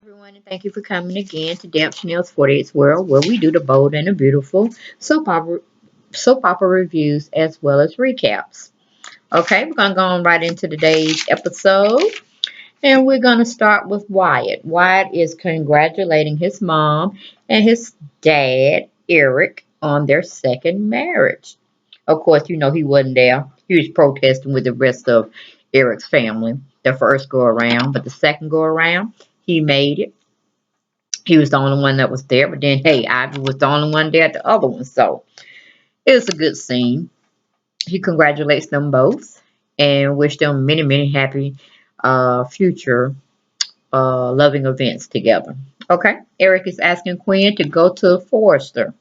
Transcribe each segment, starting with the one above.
Everyone, and thank you for coming again to Damp Chanel's 48's World, where we do the bold and the beautiful soap opera reviews as well as recaps. Okay, we're gonna go on right into today's episode, and we're gonna start with Wyatt. Wyatt is congratulating his mom and his dad, Eric, on their second marriage. Of course, he wasn't there. He was protesting with the rest of Eric's family the first go around, but the second go around, he made it. He was the only one that was there, but then hey, Ivy was the only one there at the other one. So it was a good scene. He congratulates them both and wish them many, many happy future loving events together. Okay. Eric is asking Quinn to go to Forrester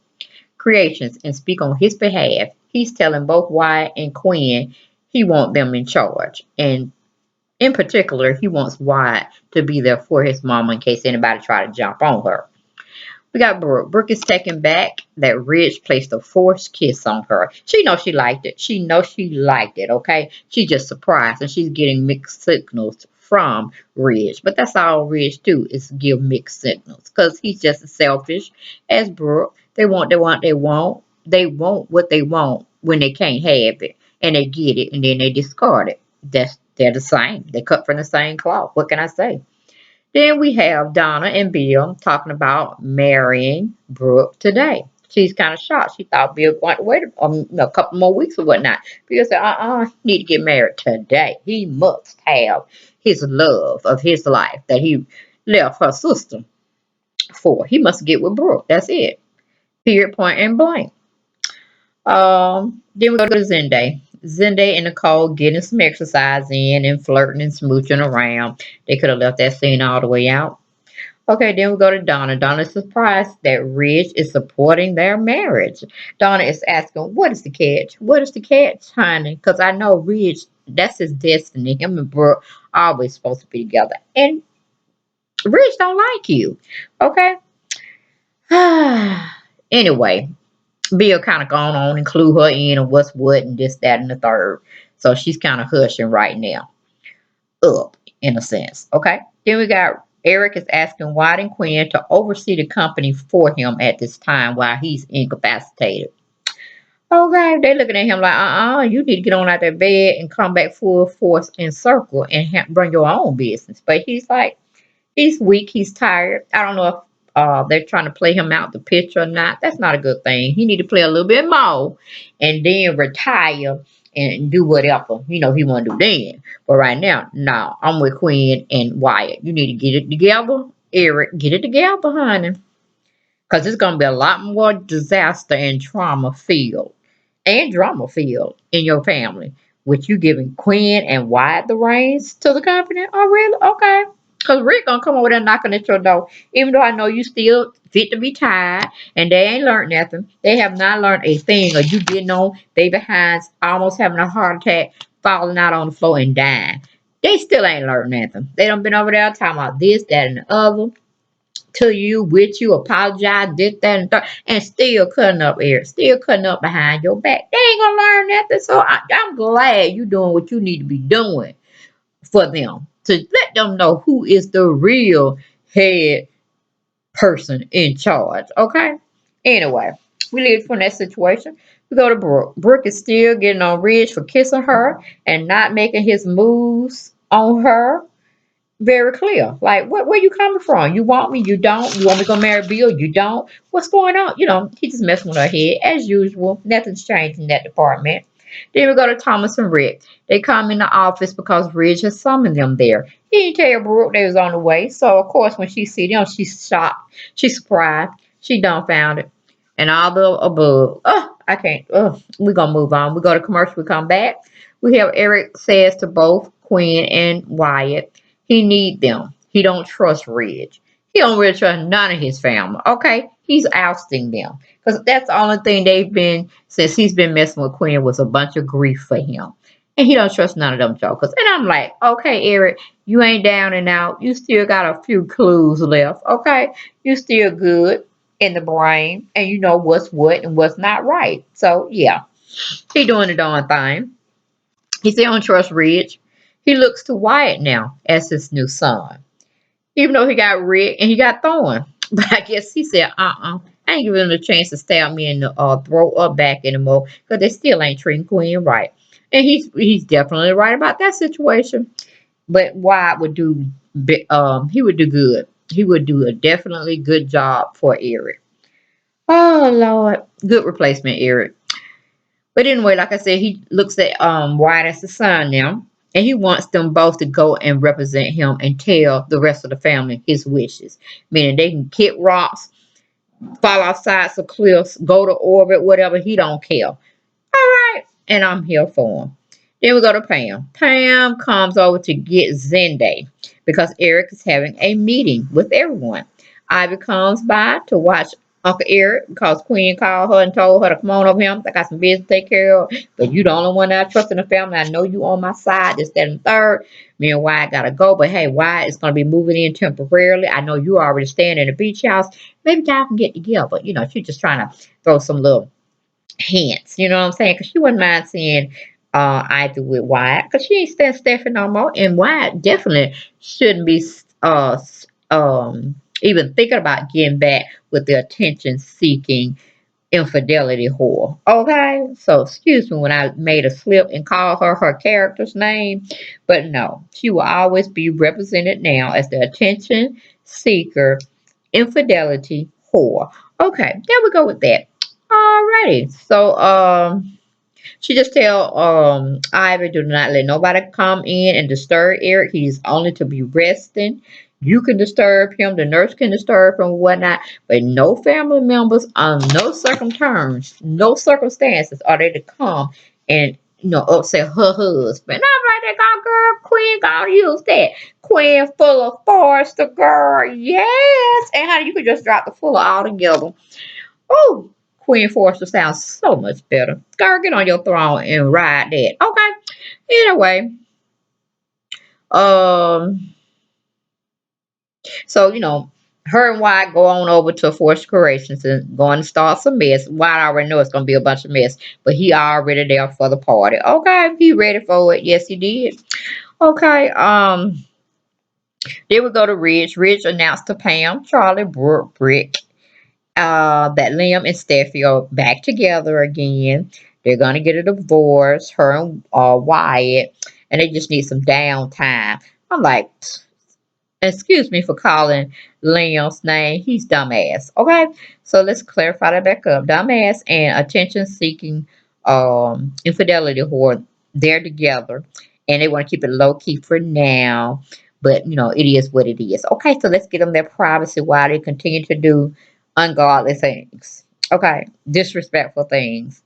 Creations and speak on his behalf. He's telling both Wyatt and Quinn he wants them in charge. And in particular, he wants Wyatt to be there for his mama in case anybody try to jump on her. We got Brooke. Brooke is taken back that Ridge placed a forced kiss on her. She knows she liked it. She knows she liked it, okay? She's just surprised and she's getting mixed signals from Ridge. But that's all Ridge do is give mixed signals because he's just as selfish as Brooke. They want what they want when they can't have it. And they get it and then they discard it. They're the same. They cut from the same cloth. What can I say? Then we have Donna and Bill talking about marrying Brooke today. She's kind of shocked. She thought Bill going to wait a couple more weeks or whatnot. Bill said, he need to get married today. He must have his love of his life that he left her sister for. He must get with Brooke. That's it. Period, point, and blank. Then we go to Zende. Zende and Nicole getting some exercise in and flirting and smooching around. They could have left that scene all the way out. Okay, then we go to Donna. Donna's surprised that Ridge is supporting their marriage. Donna is asking, what is the catch? What is the catch, honey? Because I know Ridge, that's his destiny. Him and Brooke are always supposed to be together. And Ridge don't like you. Okay? Anyway, Bill kind of gone on and clue her in on what's what and this, that, and the third. So she's kind of hushing right now. Up, in a sense. Okay? Then we got Eric is asking Wyatt and Quinn to oversee the company for him at this time while he's incapacitated. Okay, they looking at him like, you need to get on out that bed and come back full force and circle and bring your own business. But he's like, he's weak, he's tired. I don't know if they're trying to play him out the pitch or not. That's not a good thing. He need to play a little bit more and then retire and do whatever he want to do then. But right now, no, I'm with Quinn and Wyatt. You need to get it together, Eric. Get it together, honey, because it's gonna be a lot more disaster and trauma filled and drama filled in your family with you giving Quinn and Wyatt the reins to the company. Oh, really? Okay. Because Rick gonna come over there knocking at your door. Even though I know you still fit to be tired and they ain't learned nothing. They have not learned a thing. Or you getting on they behinds, almost having a heart attack, falling out on the floor and dying. They still ain't learned nothing. They done been over there talking about this, that, and the other to you, with you, apologize, this, that, and third, and still cutting up, Eric, still cutting up behind your back. They ain't gonna learn nothing. So I'm glad you doing what you need to be doing for them to let them know who is the real head person in charge. Okay. Anyway, we leave from that situation. We go to Brooke. Brooke is still getting on Ridge for kissing her and not making his moves on her very clear. Like, where you coming from? You want me? You don't? You want me to go marry Bill? You don't? What's going on? He's just messing with her head as usual. Nothing's changed in that department. Then we go to Thomas and Rick. They come in the office because Ridge has summoned them there. He didn't tell Brooke they was on the way. So of course when she see them, she's shocked. She's surprised. She dumbfounded. And all the above. Oh, I can't. Oh, we're gonna move on. We go to commercial, we come back. We have Eric says to both Quinn and Wyatt he need them. He don't trust Ridge. He don't really trust none of his family. Okay, he's ousting them because that's the only thing they've been since he's been messing with Quinn was a bunch of grief for him, and he don't trust none of them jokers. And I'm like, okay, Eric, you ain't down and out. You still got a few clues left. Okay, you still good in the brain, and you know what's what and what's not right. So yeah, he doing the darn thing. He said, I don't trust Ridge. He looks to Wyatt now as his new son. Even though he got Rick and he got Thorn. But I guess he said, I ain't giving him a chance to stab me in the throat or back anymore because they still ain't treating Quinn right. And he's definitely right about that situation. But Wyatt would do, he would do good. He would do a definitely good job for Eric. Oh Lord, good replacement, Eric. But anyway, like I said, he looks at Wyatt as the son now, and he wants them both to go and represent him and tell the rest of the family his wishes. Meaning they can kick rocks, fall off sides of cliffs, go to orbit, whatever. He don't care. All right, and I'm here for him. Then we go to Pam. Pam comes over to get Zende because Eric is having a meeting with everyone. Ivy comes by to watch Uncle Eric because Queen called her and told her to come on over here. I got some business to take care of, but you the only one that I trust in the family. I know you on my side, this, that, and third. Me and Wyatt gotta go, but hey, Wyatt is gonna be moving in temporarily. I know you already staying in the beach house. Maybe y'all can get together. You know, she's just trying to throw some little hints, you know what I'm saying? Because she wouldn't mind seeing Ivy with Wyatt because she ain't staying Stephen no more. And Wyatt definitely shouldn't be even thinking about getting back with the attention seeking infidelity whore. Okay? So excuse me when I made a slip and called her character's name. But no, she will always be represented now as the attention seeker infidelity whore. Okay, there we go with that. Alrighty. So she just tell Ivy do not let nobody come in and disturb Eric. He's only to be resting. You can disturb him, the nurse can disturb him, whatnot, but no family members on no circumstances are they to come and upset her husband. All right, they got girl Quinn gonna use that. Quinn full of Forrester girl, yes. And honey, you could just drop the fuller altogether. Oh, Queen Forrester sounds so much better. Girl, get on your throne and ride that. Okay. Anyway, um, so her and Wyatt go on over to Force Corrections and going to start some mess. Wyatt already know it's gonna be a bunch of mess, but he already there for the party. Okay, he ready for it. Yes, he did. Okay. Then we go to Ridge. Ridge announced to Pam, Charlie, Brooke, Brick, that Liam and Steffi are back together again. They're gonna get a divorce, her and Wyatt, and they just need some downtime. I'm like, excuse me for calling Liam's name. He's dumbass. Okay, so let's clarify that back up. Dumbass and attention seeking infidelity whore. They're together, and they want to keep it low key for now. But it is what it is. Okay, so let's get them their privacy while they continue to do ungodly things. Okay, disrespectful things.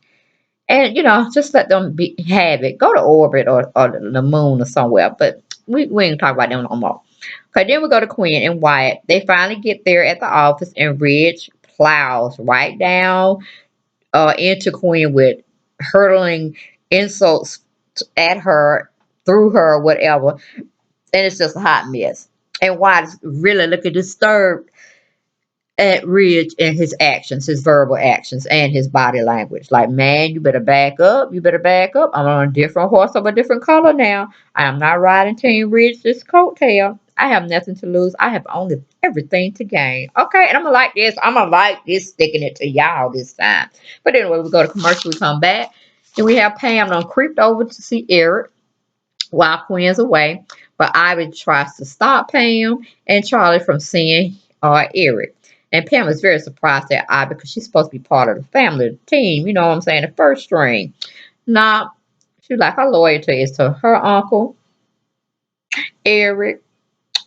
And just let them have it. Go to orbit or the moon or somewhere. But we ain't talk about them no more. Okay, then we go to Quinn and Wyatt. They finally get there at the office, and Ridge plows right down into Quinn with hurtling insults at her, through her, whatever. And it's just a hot mess. And Wyatt's really looking disturbed at Ridge and his actions, his verbal actions, and his body language. Like, man, you better back up. You better back up. I'm on a different horse of a different color now. I am not riding Team Ridge's coattail. I have nothing to lose. I have only everything to gain. Okay, and I'm gonna like this. I'm gonna like this, sticking it to y'all this time. But anyway, we go to commercial. We come back, and we have Pam done creeped over to see Eric while Quinn's away. But Ivy tries to stop Pam and Charlie from seeing Eric. And Pam is very surprised at Ivy because she's supposed to be part of the family, the team, you know what I'm saying, the first string. Nah, she's like, her loyalty is to her uncle, Eric,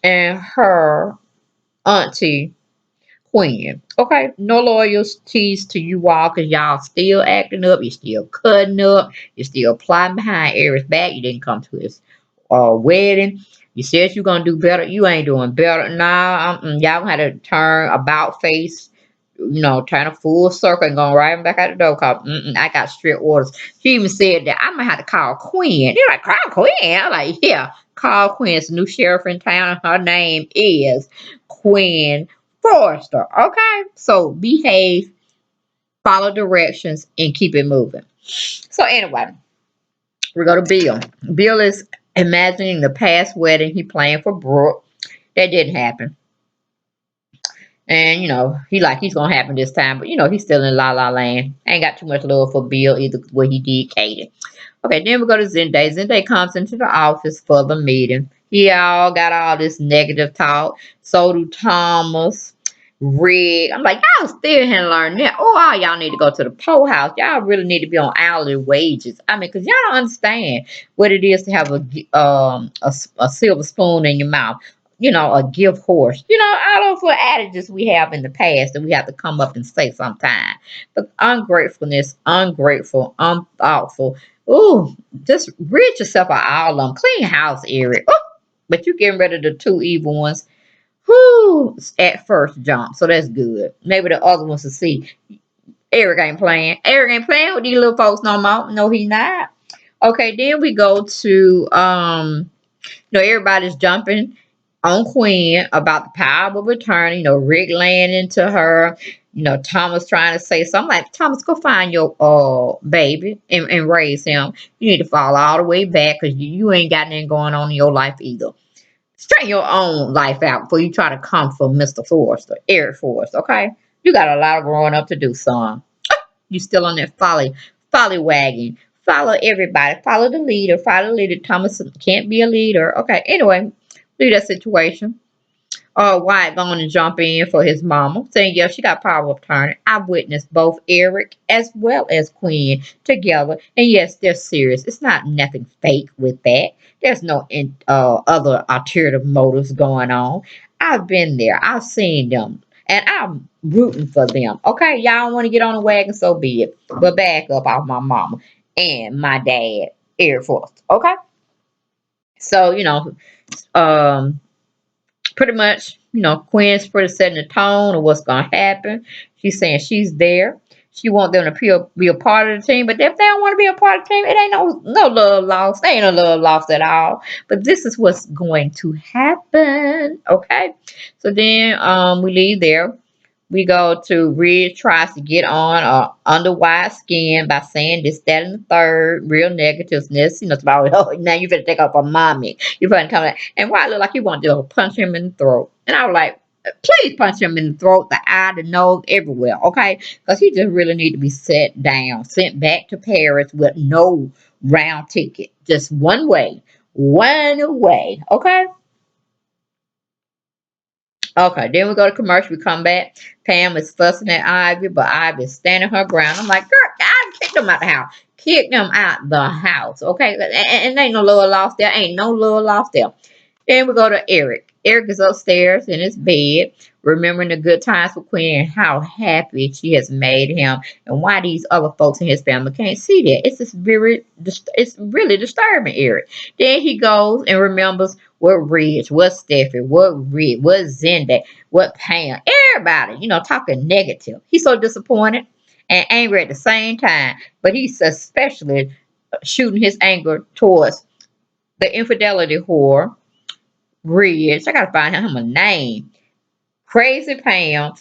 and her auntie, Quinn. Okay, no loyalties to you all because y'all still acting up, you still cutting up, you still plotting behind Eric's back. You didn't come to his wedding. You said you're gonna do better. You ain't doing better. Nah, y'all gonna have to turn about face, turn a full circle and go right back out the door. Cause I got strict orders. She even said that I'm gonna have to call Quinn. They're like, call Quinn. I'm like, yeah, call Quinn. It's the new sheriff in town. Her name is Quinn Forrester. Okay, so behave, follow directions, and keep it moving. So anyway, we go to Bill. Bill is imagining the past wedding he planned for Brooke. That didn't happen. And he's gonna happen this time, but he's still in La La Land. Ain't got too much love for Bill either, what he did Katie. Okay, then we go to Zende. Zende comes into the office for the meeting. He all got all this negative talk. So do Thomas, Rick. I'm like, y'all still haven't learned that. Oh, all y'all need to go to the poorhouse. Y'all really need to be on hourly wages. I mean, because y'all don't understand what it is to have a silver spoon in your mouth. A gift horse. All those little adages we have in the past that we have to come up and say sometime. But ungratefulness, ungrateful, unthoughtful. Ooh, just rid yourself of all of them. Clean house, Eric. Ooh, but you getting rid of the two evil ones. Whoo, at first jump. So that's good. Maybe the other ones will see. Eric ain't playing. Eric ain't playing with these little folks no more. No, he not. Okay, then we go to everybody's jumping on Quinn about the power of attorney. Rick laying into her. Thomas trying to say something like, Thomas, go find your baby and raise him. You need to fall all the way back because you ain't got nothing going on in your life either. Straighten your own life out before you try to come for Mr. Forrester, Eric Forrester, okay? You got a lot of growing up to do, son. You still on that folly wagon. Follow everybody. Follow the leader. Follow the leader. Thomas can't be a leader. Okay, anyway, leave that situation. Wyatt going to jump in for his mama, saying, yeah, she got power of attorney. I've witnessed both Eric as well as Quinn together. And yes, they're serious. It's not nothing fake with that. There's no other alternative motives going on. I've been there. I've seen them. And I'm rooting for them. Okay, y'all want to get on the wagon, so be it. But back up off my mama and my dad, Air Force. Okay? So, um, pretty much, Quinn's pretty setting the tone of what's gonna happen. She's saying she's there. She wants them to be a part of the team, but if they don't want to be a part of the team, it ain't no love lost. There ain't no love lost at all. But this is what's going to happen. Okay. So then we leave there. We go to Ridge tries to get on under Wyatt's skin by saying this, that, and the third, real negativeness. It's about, oh, now you better take off a mommy. You better come out. And Wyatt looked like he wanted to punch him in the throat. And I was like, please punch him in the throat, the eye, the nose, everywhere, okay? Because he just really need to be set down, sent back to Paris with no round ticket. Just one way. One way, okay? Okay, then we go to commercial. We come back. Pam is fussing at Ivy, but Ivy is standing her ground. I'm like, girl, I kicked them out the house. Kick them out the house, okay? And ain't no love lost there. Ain't no love lost there. Then we go to Eric. Eric is upstairs in his bed, remembering the good times with Quinn and how happy she has made him, and why these other folks in his family can't see that. It's really disturbing, Eric. Then he goes and remembers what Ridge, what Steffi, what Rick, what Zende, what Pam, everybody, talking negative. He's so disappointed and angry at the same time, but he's especially shooting his anger towards the infidelity whore Ridge. I gotta find him a name. Crazy Pam,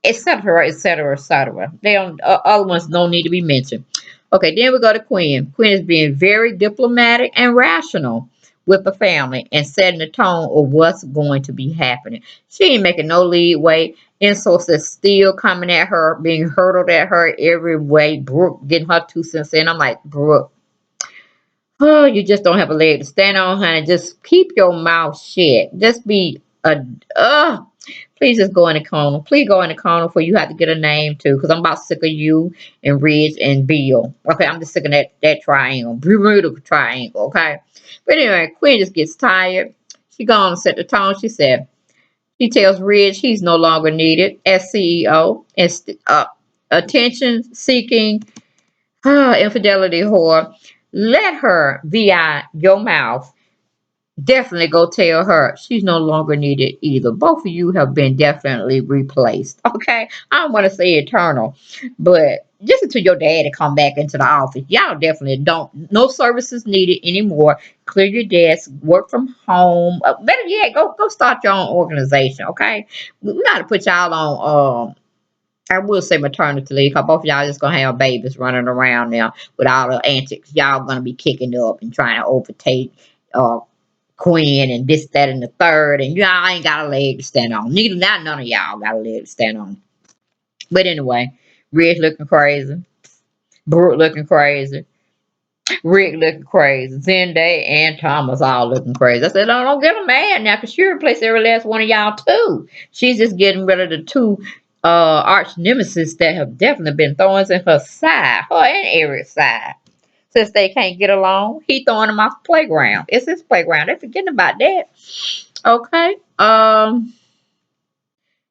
etc., etc., etc. They don't. Other ones don't need to be mentioned. Okay, then we go to Quinn. Quinn is being very diplomatic and rational with the family and setting the tone of what's going to be happening. She ain't making no lead way. Insults is still coming at her, being hurtled at her every way. Brooke getting her 2 cents in. I'm like, Brooke, oh, you just don't have a leg to stand on, honey. Just keep your mouth shut. Just be a please just go in the corner. Please go in the corner before you have to get a name too. Because I'm about sick of you and Ridge and Bill. Okay, I'm just sick of that triangle. Brutal triangle, okay? But anyway, Quinn just gets tired. She gone and set the tone. She tells Ridge he's no longer needed as CEO and attention seeking infidelity whore. Let her VI your mouth. Definitely go tell her she's no longer needed either. Both of you have been definitely replaced. Okay? I don't want to say eternal, but just until your daddy come back into the office, y'all definitely don't. No services needed anymore. Clear your desk. Work from home. Better yet, go start your own organization. Okay? We got to put y'all on. I will say maternity leave because both of y'all just gonna have babies running around now with all the antics. Y'all gonna be kicking up and trying to overtake uh Quinn and this, that, and the third, and y'all ain't got a leg to stand on. Neither not none of y'all got a leg to stand on. But anyway, Rich looking crazy, Brooke looking crazy, Rick looking crazy, Zende and Thomas all looking crazy. I said, don't get them mad now, because she replaced every last one of y'all too. She's just getting rid of the two arch nemesis that have definitely been thorns in her side, her and Eric's side. Since they can't get along, he throwing them off the playground. It's his playground. They're forgetting about that. Okay.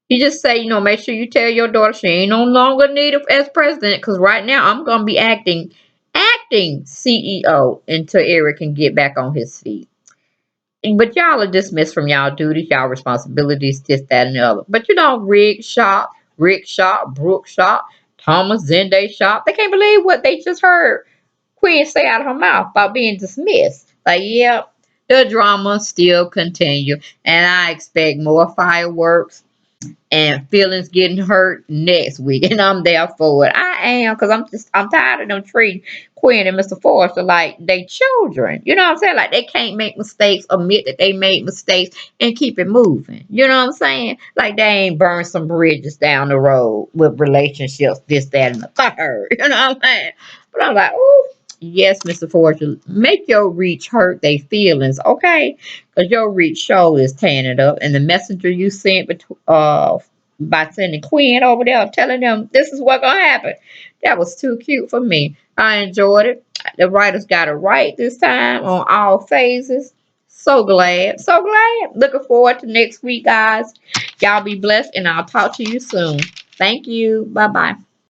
You just say, make sure you tell your daughter she ain't no longer needed as president. Because right now I'm gonna be acting CEO until Eric can get back on his feet. But y'all are dismissed from y'all duties, y'all responsibilities, this, that, and the other. But Rick shot, Brooke shot, Thomas, Zende shot. They can't believe what they just heard Quinn say out of her mouth about being dismissed. Like, yep, the drama still continue, and I expect more fireworks and feelings getting hurt next week, and I'm there for it. I am, because I'm tired of them treating Quinn and Mr. Forrester like they children. You know what I'm saying? Like they can't make mistakes, admit that they made mistakes, and keep it moving. You know what I'm saying? Like they ain't burned some bridges down the road with relationships, this, that, and the third. You know what I'm saying? But I'm like, oh. Yes, Mr. Forrester, make your reach hurt their feelings, okay? Because your reach show is tearing it up. And the messenger you sent by sending Quinn over there, telling them this is what's going to happen. That was too cute for me. I enjoyed it. The writers got it right this time on all phases. So glad. So glad. Looking forward to next week, guys. Y'all be blessed, and I'll talk to you soon. Thank you. Bye-bye.